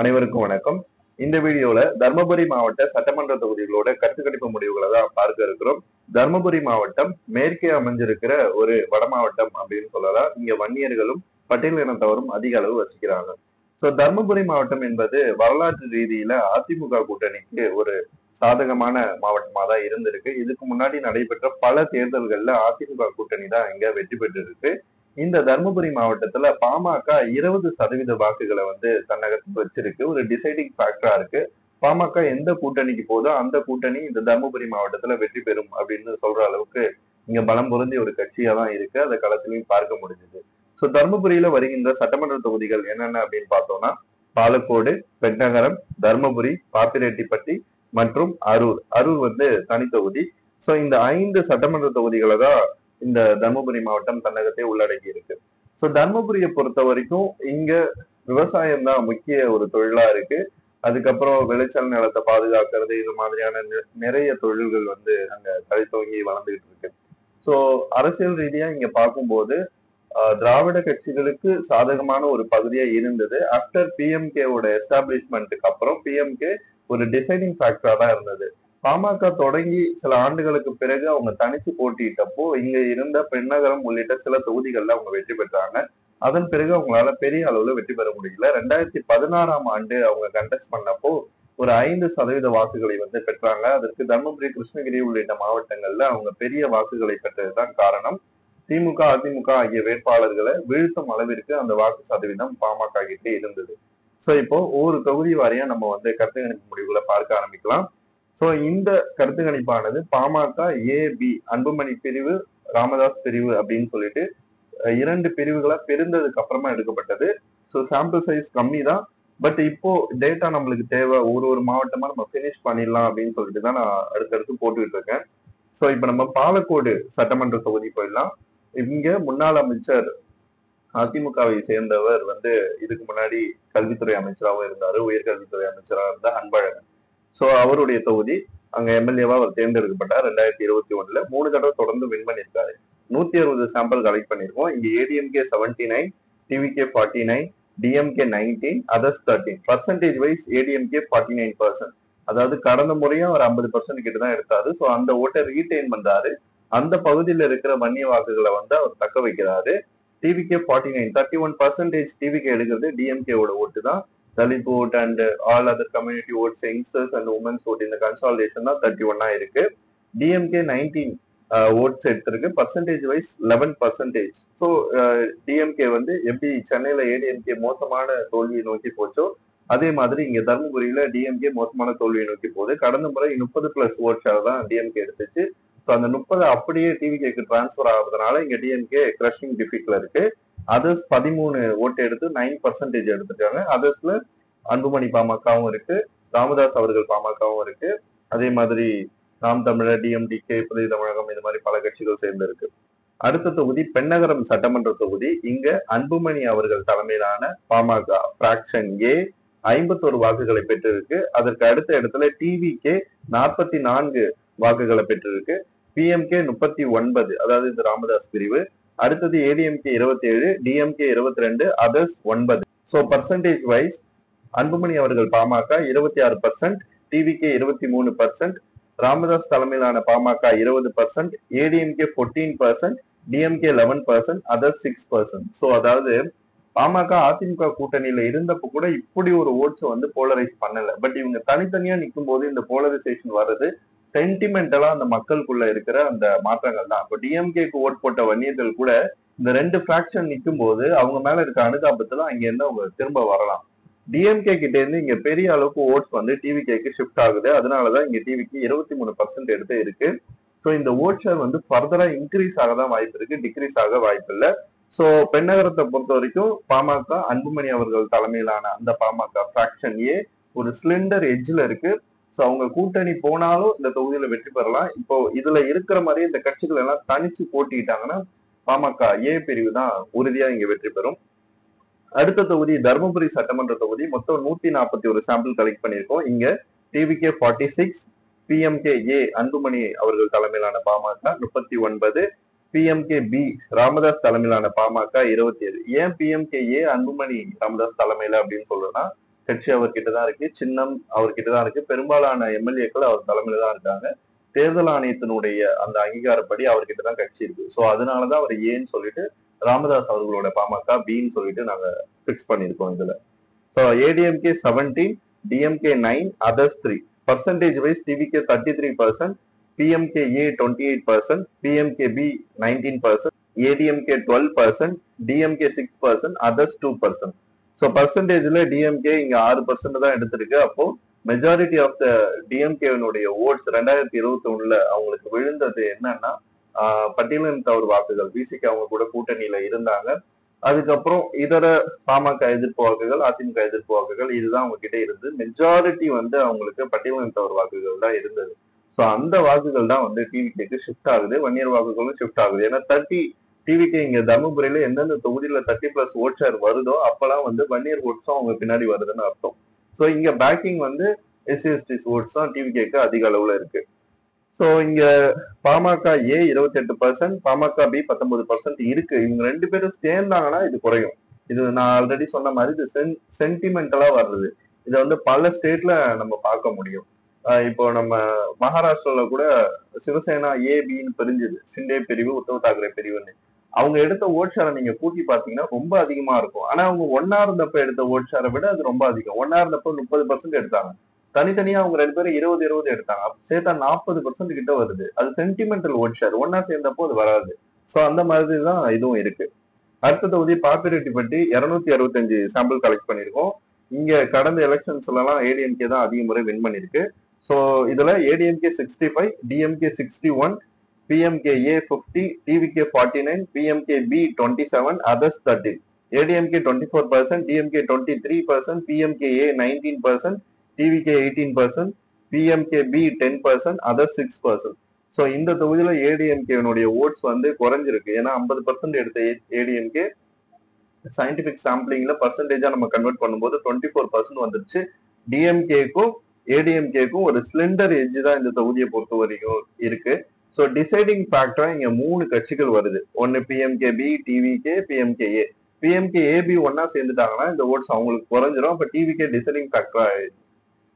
அனைவருக்கும் வணக்கம். இந்த வீடியோல தர்மபுரி மாவட்ட சட்டமன்ற தொகுதிகளோட கருத்துக்கணிப்பு முடிவுகளை தான் பார்க்க இருக்கிறோம். தர்மபுரி மாவட்டம் மேற்கே அமைஞ்சிருக்கிற ஒரு வட மாவட்டம் அப்படின்னு சொல்லலாம். இங்க வன்னியர்களும் பட்டியல் இனத்தவரும் அதிக அளவு வசிக்கிறாங்க. தர்மபுரி மாவட்டம் என்பது வரலாற்று ரீதியில அதிமுக கூட்டணிக்கு ஒரு சாதகமான மாவட்டமா தான் இருந்திருக்கு. இதுக்கு முன்னாடி நடைபெற்ற பல தேர்தல்கள்ல அதிமுக கூட்டணி தான் இங்க வெற்றி பெற்று இருக்கு. இந்த தர்மபுரி மாவட்டத்துல பாமக 20% வாக்குகளை தன்னகத்து வச்சிருக்கு. ஒரு டிசைடிங் ஃபேக்டரா இருக்கு. பாமக எந்த கூட்டணிக்கு போதோ அந்த கூட்டணி இந்த தர்மபுரி மாவட்டத்துல வெற்றி பெறும் அப்படின்னு சொல்ற அளவுக்கு இங்க பலம் பொருந்திய ஒரு கட்சியா தான் இருக்கு. அதை களத்திலையும் பார்க்க முடிஞ்சது. தர்மபுரியில வருகின்ற சட்டமன்ற தொகுதிகள் என்னென்ன அப்படின்னு பார்த்தோம்னா பாலக்கோடு, பெண்ணகரம், தர்மபுரி, பாப்பிரெட்டிப்பட்டி மற்றும் அரூர். அரூர் தனி தொகுதி. இந்த 5 சட்டமன்ற தொகுதிகளை தான் இந்த தர்மபுரி மாவட்டம் தன்னகத்தை உள்ளடக்கி இருக்கு. தர்மபுரியை பொறுத்த வரைக்கும் இங்க விவசாயம் தான் முக்கிய ஒரு தொழிலா இருக்கு. அதுக்கப்புறம் விளைச்சல் நிலத்தை பாதுகாக்கிறது, இது மாதிரியான நிறைய தொழில்கள் அங்க தழைத்தோங்கி வளர்ந்துகிட்டு இருக்கு. அரசியல் ரீதியா இங்க பார்க்கும்போது திராவிட கட்சிகளுக்கு சாதகமான ஒரு பகுதியா இருந்தது. ஆஃப்டர் பிஎம்கேவோட எஸ்டாப்ளிஷ்மெண்ட்டுக்கு அப்புறம் பிஎம்கே ஒரு டிசைடிங் ஃபேக்டரா தான் இருந்தது. பாமக தொடங்கி சில ஆண்டுகளுக்கு பிறகு அவங்க தனிச்சு போட்டியிட்டப்போ இங்க இருந்த பெண்ணகரம் உள்ளிட்ட சில தொகுதிகள்ல அவங்க வெற்றி பெற்றாங்க. அதன் பிறகு அவங்களால பெரிய அளவுல வெற்றி பெற முடியல. 2016ஆம் ஆண்டு அவங்க கண்டெஸ்ட் பண்ணப்போ ஒரு 5% வாக்குகளை பெற்றாங்க. அதற்கு தர்மபுரி, கிருஷ்ணகிரி உள்ளிட்ட மாவட்டங்கள்ல அவங்க பெரிய வாக்குகளை பெற்றதுதான் காரணம். திமுக, அதிமுக ஆகிய வேட்பாளர்களை வீழ்த்தும் அளவிற்கு அந்த வாக்கு சதவீதம் பாமக கிட்டே இருந்தது. இப்போ ஒவ்வொரு தொகுதி வாரியா நம்ம கருத்து கணிப்பு முடிவுகளை பார்க்க ஆரம்பிக்கலாம். இந்த கருத்து கணிப்பானது பாமக ஏ, பி, அன்புமணி பிரிவு, ராமதாஸ் பிரிவு அப்படின்னு சொல்லிட்டு 2 பிரிவுகளா பிரிந்ததுக்கு அப்புறமா எடுக்கப்பட்டது. சாம்பிள் சைஸ் கம்மி தான். பட் இப்போ டேட்டா நம்மளுக்கு தேவை, ஒரு மாவட்டமா நம்ம பினிஷ் பண்ணிடலாம் அப்படின்னு சொல்லிட்டு தான் நான் அடுத்தடுத்து போட்டுக்கிட்டு இருக்கேன். இப்ப நம்ம பாலக்கோடு சட்டமன்ற தொகுதி போயிடலாம். இங்க முன்னாள் அமைச்சர் அதிமுகவை சேர்ந்தவர் இதுக்கு முன்னாடி கல்வித்துறை அமைச்சராகவும் இருந்தாரு, உயர்கல்வித்துறை அமைச்சராக இருந்த அன்பழகன். அவருடைய தொகுதி அங்க எம்எல்ஏவா அவர் தேர்ந்தெடுக்கப்பட்டார் 2021ல. 3 தடவை தொடர்ந்து வின் பண்ணியிருக்காரு. 160 சாம்பிள் கலெக்ட் பண்ணிருக்கோம். இங்க ADMK 79, TVK 49, DMK 19, others 13. Percentage wise ADMK 49%. அதாவது கடந்த முறையும் அவர் 50% கிட்ட தான் எடுத்தாரு. அந்த ஓட்டை ரீடைன் பண்றாரு. அந்த பகுதியில் இருக்கிற வன்னிய வாக்குகளை அவர் தக்க வைக்கிறாரு. டிவிகே 49, 31% டிவிகே எடுக்கிறது டிஎம்கேவோட ஓட்டு தான். Dalit vote and all other community votes, youngsters and women's vote in the consolidation தான் 31 இருக்கு. டிஎம்கே 19 ஓட்ஸ் எடுத்திருக்கு. Percentage wise 11%. டிஎம்கே எப்படி சென்னையில ஏடிஎம்கே மோசமான தோல்வியை நோக்கி போச்சோ அதே மாதிரி இங்க தர்மபுரியில டிஎம்கே மோசமான தோல்வியை நோக்கி போகுது. கடந்த முறை 30+ ஓட் ஷேர் தான் டிஎம்கே எடுத்துச்சு. அந்த 30 அப்படியே டிவிகேக்கு டிரான்ஸ்பர் ஆகுறதுனால இங்க டிஎம்கே கிரஷிங் டிஃபிட்ல இருக்கு. அதர்ஸ் 13 ஓட்டு எடுத்து 9% எடுத்துட்டாங்க. அதர்ஸ்ல அன்புமணி பாமகவும் இருக்கு, ராமதாஸ் அவர்கள் பாமகவும் இருக்கு, அதே மாதிரி நாம் தமிழர், டிஎம்டிகே, புதிய தமிழகம், இது மாதிரி பல கட்சிகள் சேர்ந்து இருக்கு. அடுத்த தொகுதி பெண்ணகரம் சட்டமன்ற தொகுதி. இங்க அன்புமணி அவர்கள் தலைமையிலான பாமக பிராக்ஷன் ஏ 51 வாக்குகளை பெற்றிருக்கு. அதற்கு அடுத்த இடத்துல டிவிகே 44 வாக்குகளை பெற்றிருக்கு. பிஎம்கே 39, அதாவது இந்த ராமதாஸ் பிரிவு. அடுத்தது ADMK 27, DMK 22, others 9. Percentage wise Anbumani அவர்கள் பாமக 26%, டிவிகே 23%, ராமதாஸ் தலைமையிலான பாமக 20%, ஏடிஎம்கே 14%, டிஎம்கே 11%, அதர்ஸ் 6%. அதாவது பாமக அதிமுக கூட்டணியில இருந்தப்ப கூட இப்படி ஒரு ஓட்ஸ் போலரைஸ் பண்ணல. பட் இவங்க தனித்தனியா நிற்கும் போது இந்த போலரைசேஷன் வர்றது சென்டிமெண்டலா அந்த மக்களுக்குள்ள இருக்கிற அந்த மாற்றங்கள் தான். இப்போ டிஎம்கேக்கு ஓட் போட்ட வன்னியர்கள் கூட இந்த 2 பிராக்ஷன் நிற்கும் போது அவங்க மேல இருக்க அனுதாபத்துல அங்க இருந்து அவங்க திரும்ப வரலாம். டிஎம்கே கிட்ட இருந்து இங்க பெரிய அளவுக்கு ஓட்ஸ் டிவிகேக்கு ஷிஃப்ட் ஆகுது. அதனாலதான் இங்க டிவிக்கு 23% எடுத்து இருக்கு. இந்த ஓட் ஷேர் ஃபர்தரா இன்க்ரீஸ் ஆக தான் வாய்ப்பு இருக்கு, டிக்ரீஸ் ஆக வாய்ப்பு இல்லை. பெண்ணகரத்தை பொறுத்த வரைக்கும் பாமக அன்புமணி அவர்கள் தலைமையிலான அந்த பாமக பிராக்ஷன் ஏ ஒரு ஸ்லிண்டர் எட்ஜ்ல இருக்கு. அவங்க கூட்டணி போனாலும் இந்த தொகுதியில வெற்றி பெறலாம். இப்போ இதுல இருக்கிற மாதிரி இந்த கட்சிகள் எல்லாம் தனிச்சு போட்டிட்டாங்கன்னா பாமக ஏ பிரிவு தான் உறுதியா இங்க வெற்றி பெறும். அடுத்த தொகுதி தர்மபுரி சட்டமன்ற தொகுதி. மொத்தம் 141 சாம்பிள் கலெக்ட் பண்ணியிருக்கோம். இங்க டிவிகே 46, பிஎம்கே ஏ அன்புமணி அவர்கள் தலைமையிலான பாமக 39, பிஎம்கே பி ராமதாஸ் தலைமையிலான பாமக 27. ஏன் பிஎம்கே ஏ அன்புமணி ராமதாஸ் தலைமையில அப்படின்னு சொல்றேன்னா கட்சி அவர்கிட்ட தான் இருக்கு, சின்னம் அவர்கிட்ட தான் இருக்கு, பெரும்பாலான எம்எல்ஏக்கள் அவர் தலைமையில தான் இருக்காங்க. தேர்தல் ஆணையத்தினுடைய அந்த அங்கீகாரப்படி அவர்கிட்ட தான் கட்சி இருக்கு. சோ அதனாலதான் அவர் ஏன்னு சொல்லிட்டு ராமதாஸ் அவர்களோட பாமக பின்னு சொல்லிட்டு நாங்க பிக்ஸ் பண்ணிருக்கோம் இதுல. So ADMK 17, DMK 9, others 3. Percentage wise TVK 33%, PMK A 28%, PMK B 19%, ADMK 12%, DMK 6%, others 2%. So பர்சன்டேஜ்ல டிஎம்கே இங்க 6% தான் எடுத்திருக்கு. அப்போ மெஜாரிட்டி ஆஃப் த டிஎம்கேனுடைய ஓட்ஸ் 2021ல அவங்களுக்கு விழுந்தது என்னன்னா பட்டியலின் தவறு வாக்குகள். பிசிக்கு அவங்க கூட கூட்டணியில இருந்தாங்க. அதுக்கப்புறம் இதர பாமக எதிர்ப்பு வாக்குகள், அதிமுக எதிர்ப்பு வாக்குகள், இதுதான் அவங்க கிட்ட இருந்து மெஜாரிட்டி வந்து அவங்களுக்கு பட்டியலினத்தவர் வாக்குகள் தான் இருந்தது. சோ அந்த வாக்குகள் தான் வந்து டிவிகேக்கு ஷிஃப்ட் ஆகுது, வன்னியர் வாக்குகளும் ஷிஃப்ட் ஆகுது. ஏன்னா டிவிகே இங்க தர்மபுரியில எந்தெந்த தொகுதியில 30+ ஓட் ஷேர் வருதோ அப்பெல்லாம் வந்து வன்னியர் ஓட்ஸும் அவங்க பின்னாடி வருதுன்னு அர்த்தம். சோ இங்க பேக்கிங் வந்து SC/ST ஓட்ஸ் தான் டிவிகேக்கு அதிக அளவுல இருக்கு. சோ இங்க பாமக ஏ 28%, பாமக பி 19% இருக்கு. இவங்க 2 பேரும் சேர்ந்தாங்கன்னா இது குறையும். இது நான் ஆல்ரெடி சொன்ன மாதிரி இது சென்டிமெண்டலா வர்றது. இதை வந்து பல ஸ்டேட்ல நம்ம பார்க்க முடியும். இப்போ நம்ம மகாராஷ்டிரால கூட சிவசேனா ஏ பின்னு பிரிஞ்சுது, ஷிண்டே பிரிவு, உத்தவ் தாக்கரே பிரிவுன்னு. அவங்க எடுத்த ஓட் ஷேரை நீங்க கூட்டி பாத்தீங்கன்னா ரொம்ப அதிகமா இருக்கும். ஆனா அவங்க ஒன்னா இருந்தப்ப எடுத்த ஓட் ஷேரை விட அது ரொம்ப அதிகம். ஒன்னா இருந்தப்ப 30% எடுத்தாங்க, தனித்தனியா அவங்க 2 பேரும் 20 எடுத்தாங்க. சேர்த்தா 40% கிட்ட வருது. அது சென்டிமெண்டல் ஓட் ஷேர். ஒன்னா சேர்ந்தப்போ அது வராது. சோ அந்த மாதிரிதான் இதுவும் இருக்கு. அடுத்த தொகுதி பாப்பிரெட்டிப்பட்டி 265 சாம்பிள் கலெக்ட் பண்ணிருக்கோம். இங்க கடந்த எலெக்ஷன்ஸ்ல எல்லாம் ஏடிஎம்கே தான் அதிக முறை வின் பண்ணிருக்கு. சோ இதுல ADMK 65, DMK 61, பிஎம்கேஏ 50, TVK 49, பிஎம்கேபி 27, others 30. ADMK 24%, DMK 23%, பிஎம்கேஏ 19%, TVK 18%, பிஎம்கேபி 10%, others 6%. So இந்த தொகுதியில ஏடிஎம்கேனுடைய ஓட்ஸ் வந்து குறைஞ்சிருக்கு. ஏன்னா 50% எடுத்த ஏடிஎம்கே சயின்டிபிக் சாம்பிளிங்ல பர்சன்டேஜா நம்ம கன்வெர்ட் பண்ணும்போது 24% வந்துருச்சு. டிஎம்கேக்கும் ஏடிஎம்கேக்கும் ஒரு ஸ்லெண்டர் எட்ஜ் தான் இந்த தொகுதியை பொறுத்த வரைக்கும் இருக்கு. ஸோ டிசைடிங் ஃபேக்டரா இங்க 3 கட்சிகள் வருது. ஒன்னு பிஎம்கேபி, டிவிகே, பிஎம்கேஏ. பிஎம்கேஏபி ஒன்னா சேர்ந்துட்டாங்கன்னா இந்த ஓட்ஸ் அவங்களுக்கு குறைஞ்சிரும். அப்ப டிவிகே டிசைடிங் ஃபேக்டரா ஆயிடுச்சு.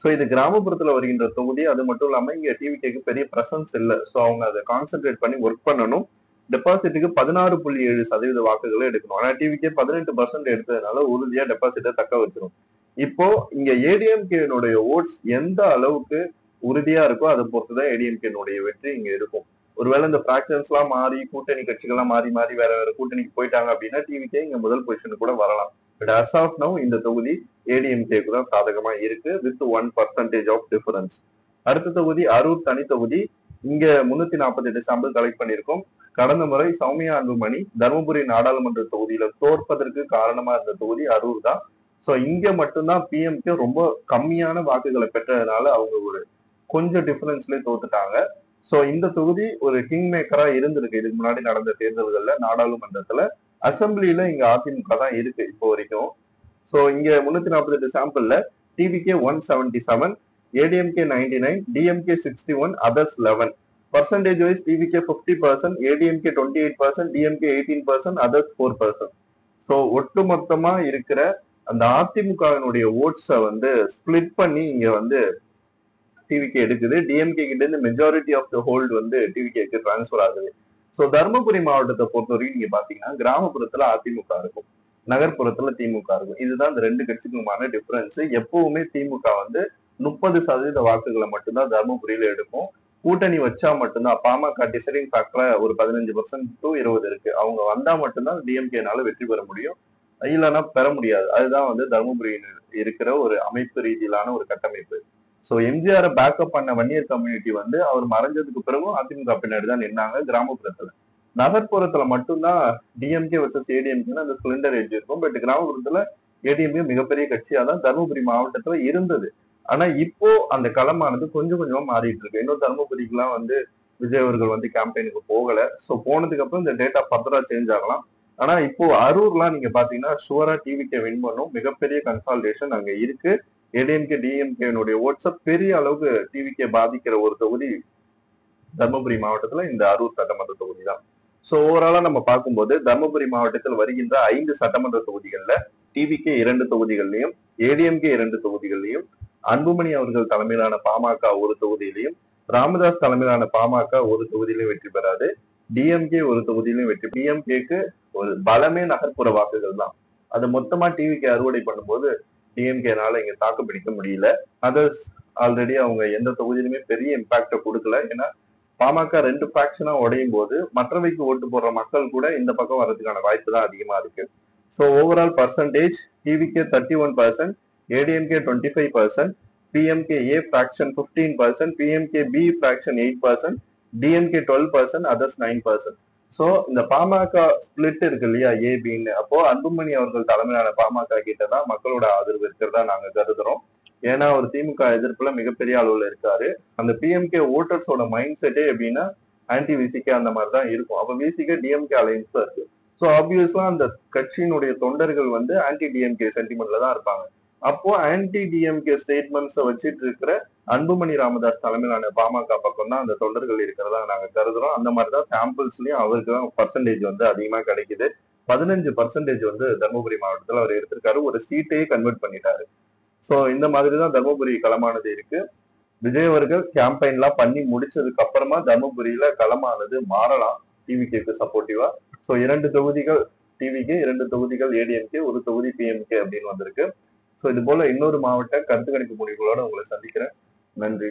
ஸோ இது கிராமப்புறத்துல வருகின்ற தொகுதி. அது மட்டும் இல்லாம இங்க டிவிகேக்கு பெரிய பிரசன்ஸ் இல்லை. ஸோ அவங்க அதை கான்சென்ட்ரேட் பண்ணி ஒர்க் பண்ணணும். டெபாசிட்டுக்கு 16.7% வாக்குகளை எடுக்கணும். ஆனா டிவிக்கே 18% எடுத்ததுனால உறுதியா டெபாசிட்டை தக்க வச்சிரும். இப்போ இங்க ஏடிஎம்கேனுடைய ஓட்ஸ் எந்த அளவுக்கு உறுதியா இருக்கோ அதை பொறுத்துதான் ஏடிஎம்கேனுடைய வெற்றி இங்க இருக்கும். ஒருவேளை இந்த பிராக்சன்ஸ் எல்லாம் மாறி கூட்டணி கட்சிகள்லாம் மாறி மாறி வேற வேற கூட்டணிக்கு போயிட்டாங்க அப்படின்னா டிவிக்கே இங்க முதல் பொசிஷன் கூட வரலாம். பட் அஸ் ஆஃப் நவ் இந்த தொகுதி ஏடிஎம்கேக்கு தான் சாதகமா இருக்கு வித் 1% ஆஃப் டிஃபரன்ஸ். அடுத்த தொகுதி அரூர் தனி தொகுதி. இங்க 348 சாம்பிள் கலெக்ட் பண்ணிருக்கோம். கடந்த முறை சௌமியா அன்புமணி தருமபுரி நாடாளுமன்ற தொகுதியில தோற்பதற்கு காரணமா இருந்த தொகுதி அரூர் தான். சோ இங்க மட்டும்தான் பிஎம்கே ரொம்ப கம்மியான வாக்குகளை பெற்றதுனால அவங்க ஒரு கொஞ்சம் டிஃபரன்ஸ்லயே தோத்துட்டாங்க. சோ இந்த தொகுதி ஒரு கிங் மேக்கரா இருந்திருக்கு இதுக்கு முன்னாடி நடந்த தேர்தல்கள்ல. நாடாளுமன்றத்துல அசம்பிளில இங்க அதிமுக தான் இருக்கு இப்போ வரைக்கும். சோ இங்க 348 சாம்பிள்ல TVK 177, ADMK 99, DMK 61, others 11. Percentage wise TVK 50%, ADMK 28%, DMK 18%, others 4%. So ஒட்டுமொத்தமா இருக்கிற அந்த அதிமுகவினுடைய ஓட்ஸை வந்து ஸ்பிளிட் பண்ணி இங்க வந்து டிவிகே எடுக்குது. டிஎம்கே கிட்ட இருந்து மெஜாரிட்டி ஆஃப் த ஹோல்டு வந்து டிவிகேக்கு டிரான்ஸ்பர் ஆகுது. சோ தருமபுரி மாவட்டத்தை பொறுத்த வரைக்கும் நீங்க பாத்தீங்கன்னா கிராமப்புறத்துல அதிமுக இருக்கும், நகர்ப்புறத்துல திமுக இருக்கும். இதுதான் இந்த 2 கட்சிக்குமான டிஃபரன்ஸ். எப்பவுமே திமுக வந்து 30% வாக்குகளை மட்டும்தான் தருமபுரியில எடுக்கும். கூட்டணி வச்சா மட்டும்தான் பாமக டிசைடிங் ஃபேக்டரா ஒரு 15% to 20 இருக்கு. அவங்க வந்தா மட்டும்தான் டிஎம்கேனால வெற்றி பெற முடியும், இல்லைன்னா பெற முடியாது. அதுதான் வந்து தருமபுரியில் இருக்கிற ஒரு அமைப்பு ரீதியிலான ஒரு கட்டமைப்பு. சோ எம்ஜிஆர் பேக்கப் பண்ண வன்னியர் கம்யூனிட்டி வந்து அவர் மறைஞ்சதுக்கு பிறகும் அதிமுக பின்னாடி தான் நின்னாங்க கிராமப்புறத்துல. நகர்ப்புறத்துல மட்டும்தான் டிஎம்கே வர்சஸ் ஏடிஎம்கே அந்த சிலிண்டர் எட்ஜ் இருக்கும். பட் கிராமப்புறத்துல ஏடிஎம்கே மிகப்பெரிய கட்சியா தான் தருமபுரி மாவட்டத்துல இருந்தது. ஆனா இப்போ அந்த களமானது கொஞ்சம் கொஞ்சமா மாறிட்டு இருக்கு. இன்னும் தருமபுரிக்குலாம் வந்து விஜய் அவர்கள் வந்து கேம்பெயினுக்கு போகல. சோ போனதுக்கு அப்புறம் இந்த டேட்டா ஃபர்தரா சேஞ்ச் ஆகலாம். ஆனா இப்போ அரூர்லாம் நீங்க பாத்தீங்கன்னா ஷுவரா டிவிகே வின் பண்ணும். மிகப்பெரிய கன்சால்டேஷன் அங்க இருக்கு. ஏடிஎம்கே டிஎம்கேனுடைய ஓட்ஸை பெரிய அளவுக்கு டிவிகே பாதிக்கிற ஒரு தொகுதி தர்மபுரி மாவட்டத்துல இந்த அரூர் சட்டமன்ற தொகுதி தான். சோ ஓவராலா நம்ம பார்க்கும்போது தர்மபுரி மாவட்டத்தில் வருகின்ற 5 சட்டமன்ற தொகுதிகள்ல டிவிகே 2 தொகுதிகளிலையும், ஏடிஎம்கே 2 தொகுதிகளிலையும், அன்புமணி அவர்கள் தலைமையிலான பாமக ஒரு தொகுதியிலையும், ராமதாஸ் தலைமையிலான பாமக ஒரு தொகுதியிலையும் வெற்றி பெறாது. டிஎம்கே ஒரு தொகுதியிலையும் வெற்றி. டிஎம்கேக்கு ஒரு பலமே நகர்ப்புற வாக்குகள் தான். அது மொத்தமா டிவிக்கு அறுவடை பண்ணும்போது டிஎம்கேனால இங்க தாக்கு பிடிக்க முடியல. அதர்ஸ் ஆல்ரெடி அவங்க எந்த தொகுதியிலுமே பெரிய இம்பாக்ட கொடுக்கல. ஏன்னா பாமக 2 ஃபேக்ஷனா உடையும் போது மற்றவைக்கு ஓட்டு போடுற மக்கள் கூட இந்த பக்கம் வர்றதுக்கான வாய்ப்பு தான் அதிகமா இருக்கு. So overall percentage TVK 31%, ADMK 25%, PMK A fraction 15%, PMK B fraction 8%, DMK 12%, others 9%. So இந்த பாமக ஸ்பிளிட் இருக்கு இல்லையா, ஏபின்னு, அப்போ அன்புமணி அவர்கள் தலைமையிலான பாமக கிட்டதான் மக்களோட ஆதரவு இருக்கிறதா நாங்க கருதுறோம். ஏன்னா அவர் திமுக எதிர்ப்புல மிகப்பெரிய அளவுல இருக்காரு. அந்த பிஎம்கே ஓட்டர்ஸோட மைண்ட் செட்டே எப்படின்னா ஆன்டி விசிகே அந்த மாதிரிதான் இருக்கும். அப்ப விசிகே டிஎம்கே அலைன்ஸ் தான் இருக்கு. ஸோ ஆப்வியஸா அந்த கட்சியினுடைய தொண்டர்கள் வந்து ஆன்டி டிஎம்கே சென்டிமெண்ட்ல தான் இருப்பாங்க. அப்போ ஆன்டி டிஎம்கே ஸ்டேட்மெண்ட்ஸை வச்சிட்டு இருக்கிற அன்புமணி ராமதாஸ் தலைமையிலான பாமக பக்கம் தான் அந்த தொண்டர்கள் இருக்கிறதா நாங்க கருதுறோம். அந்த மாதிரிதான் சாம்பிள்ஸ்லயும் அவருக்கு தான் பர்சன்டேஜ் வந்து அதிகமா கிடைக்குது. 15% வந்து தருமபுரி மாவட்டத்துல அவர் எடுத்திருக்காரு. ஒரு சீட்டையே கன்வெர்ட் பண்ணிட்டாரு. சோ இந்த மாதிரிதான் தர்மபுரி களமானது இருக்கு. விஜய் அவர்கள் கேம்பெயின்லாம் பண்ணி முடிச்சதுக்கு அப்புறமா தர்மபுரியில களமானது மாறலாம் டிவிகேக்கு சப்போர்ட்டிவா. சோ 2 தொகுதிகள் டிவிகே, 2 தொகுதிகள் ஏடிஎம்கே, ஒரு தொகுதி பிஎம்கே அப்படின்னு வந்திருக்கு. சோ இது போல இன்னொரு மாவட்ட கருத்து கணிப்பு முடிவுகளோட உங்களை சந்திக்கிறேன். நன்றி.